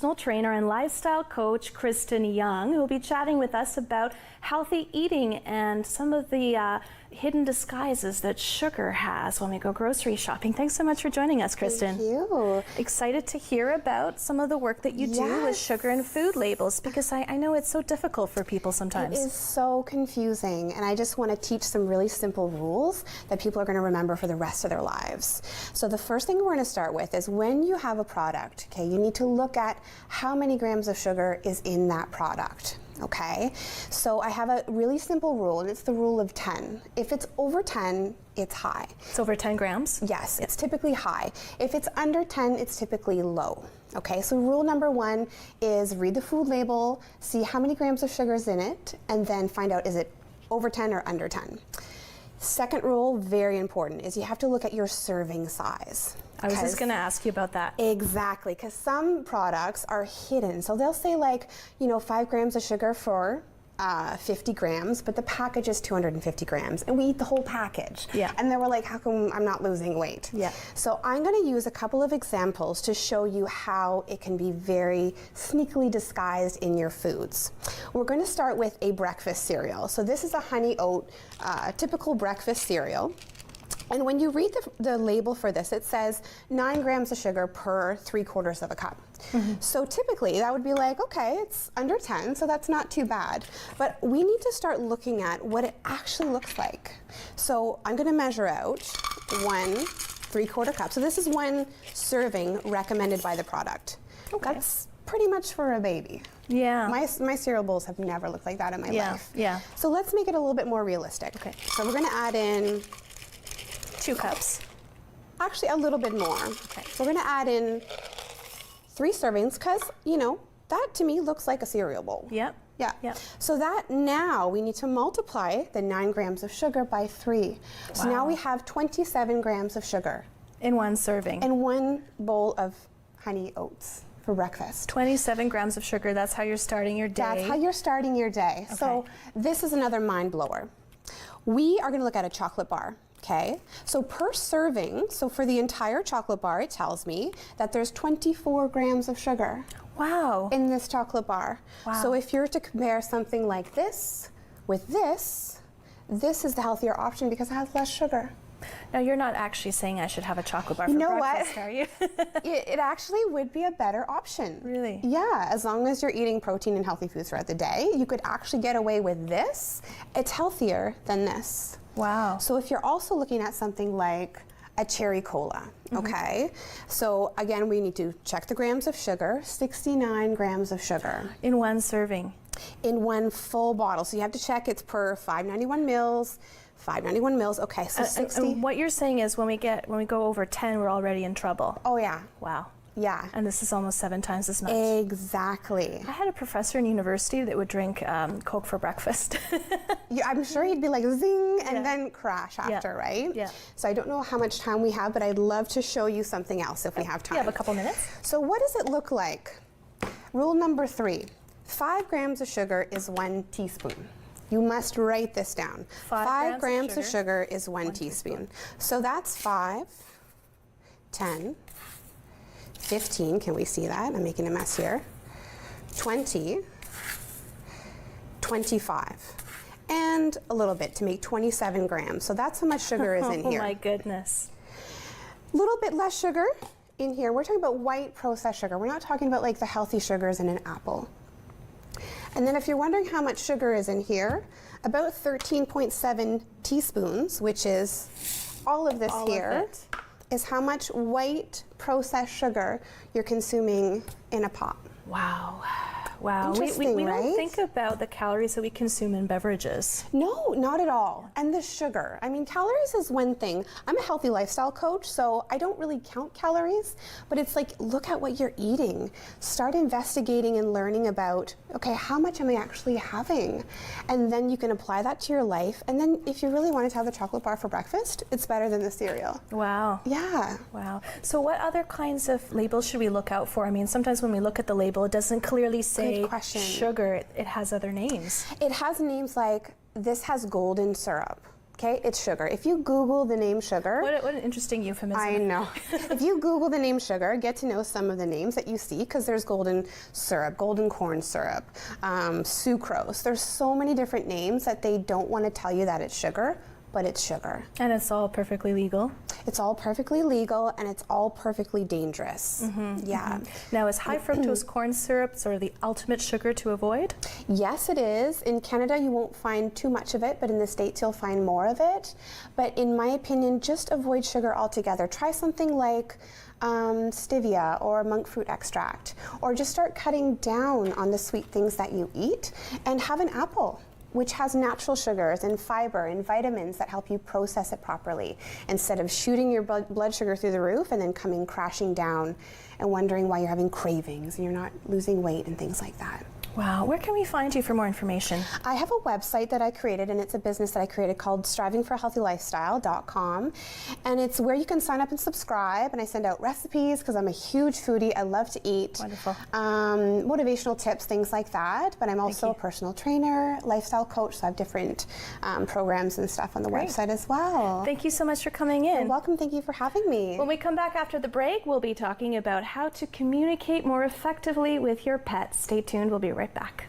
personal trainer and lifestyle coach Kristen Young, who will be chatting with us about healthy eating and some of the hidden disguises that sugar has when we go grocery shopping. Thanks so much for joining us, Kristen. Thank you. Excited to hear about some of the work that you do with sugar and food labels, because I know it's so difficult for people sometimes. It is so confusing, and I just want to teach some really simple rules that people are going to remember for the rest of their lives. So the first thing we're going to start with is when you have a product, okay, you need to look at how many grams of sugar is in that product. Okay, so I have a really simple rule, and it's the rule of 10. If it's over 10, it's high. It's over 10 grams? Yes, it's typically high. If it's under 10, it's typically low. Okay, so rule number 1 is read the food label, see how many grams of sugar is in it, and then find out is it over 10 or under 10. Second rule, very important, is you have to look at your serving size. I was just going to ask you about that. Exactly, because some products are hidden. So they'll say 5 grams of sugar for 50 grams, but the package is 250 grams, and we eat the whole package. Yeah. And then we're like, how come I'm not losing weight? Yeah. So I'm going to use a couple of examples to show you how it can be very sneakily disguised in your foods. We're going to start with a breakfast cereal. So this is a honey oat, typical breakfast cereal. And when you read the label for this, it says 9 grams of sugar per 3/4 of a cup. Mm-hmm. So typically that would be like, okay, it's under 10, so that's not too bad. But we need to start looking at what it actually looks like. So I'm going to measure out 1 3/4 cup. So this is 1 serving recommended by the product. Okay. That's pretty much for a baby. Yeah. My cereal bowls have never looked like that in my life. Yeah. So let's make it a little bit more realistic. Okay. So we're going to add in 2 cups. Actually, a little bit more. Okay. We're going to add in 3 servings because, that to me looks like a cereal bowl. Yep. Yeah. Yep. So that now we need to multiply the 9 grams of sugar by 3. So now we have 27 grams of sugar. In 1 serving. In 1 bowl of honey oats for breakfast. 27 grams of sugar, that's how you're starting your day. That's how you're starting your day. Okay. So this is another mind blower. We are going to look at a chocolate bar. Okay, so per serving, so for the entire chocolate bar, it tells me that there's 24 grams of sugar. Wow. In this chocolate bar. Wow. So if you're to compare something like this with this is the healthier option because it has less sugar. Now, you're not actually saying I should have a chocolate bar for breakfast, are you? It actually would be a better option. Really? Yeah, as long as you're eating protein and healthy foods throughout the day, you could actually get away with this. It's healthier than this. Wow. So if you're also looking at something like a cherry cola, okay? So again, we need to check the grams of sugar, 69 grams of sugar. In 1 serving. In 1 full bottle. So you have to check it's per 591 mils. 591 mils, okay, so 60. And what you're saying is when we go over 10, we're already in trouble. Oh yeah. Wow. Yeah. And this is almost 7 times as much. Exactly. I had a professor in university that would drink Coke for breakfast. Yeah, I'm sure he'd be like zing and then crash after, right? Yeah. So I don't know how much time we have, but I'd love to show you something else if we have time. You have a couple minutes. So what does it look like? Rule number 3, 5 grams of sugar is 1 teaspoon. You must write this down. 5 grams of sugar is 1 teaspoon. So that's 5, 10, 15, can we see that? I'm making a mess here. 20, 25, and a little bit to make 27 grams. So that's how much sugar is in here. Oh my goodness. A little bit less sugar in here. We're talking about white processed sugar. We're not talking about like the healthy sugars in an apple. And then if you're wondering how much sugar is in here, about 13.7 teaspoons, which is all of this here, is how much white processed sugar you're consuming in a pot. Wow. Wow. We Interesting, right? don't think about the calories that we consume in beverages. No, not at all. And the sugar. I mean, calories is one thing. I'm a healthy lifestyle coach, so I don't really count calories, but it's like, look at what you're eating. Start investigating and learning about, okay, how much am I actually having? And then you can apply that to your life. And then if you really wanted to have the chocolate bar for breakfast, it's better than the cereal. Wow. Yeah. Wow. So what other kinds of labels should we look out for? I mean, sometimes when we look at the label, it doesn't clearly say sugar. It has other names. It has names like, this has golden syrup. Okay, it's sugar. If you Google the name sugar, What an interesting euphemism. I know. If you Google the name sugar, get to know some of the names that you see, because there's golden syrup, golden corn syrup, sucrose. There's so many different names that they don't want to tell you that it's sugar, but it's sugar. And it's all perfectly legal. It's all perfectly legal, and it's all perfectly dangerous. Yeah. Now, is high fructose corn syrup sort of the ultimate sugar to avoid? Yes, it is. In Canada, you won't find too much of it, but in the States, you'll find more of it. But in my opinion, just avoid sugar altogether. Try something like stevia or monk fruit extract, or just start cutting down on the sweet things that you eat, and have an apple, which has natural sugars and fiber and vitamins that help you process it properly, instead of shooting your blood sugar through the roof and then coming crashing down and wondering why you're having cravings and you're not losing weight and things like that. Wow, where can we find you for more information? I have a website that I created, and it's a business that I created called strivingforhealthylifestyle.com, and it's where you can sign up and subscribe, and I send out recipes because I'm a huge foodie. I love to eat. Wonderful. Motivational tips, things like that, but I'm also a personal trainer, lifestyle coach, so I have different programs and stuff on the website as well. Thank you so much for coming in. You're welcome. Thank you for having me. When we come back after the break, we'll be talking about how to communicate more effectively with your pet. Stay tuned. We'll be right back.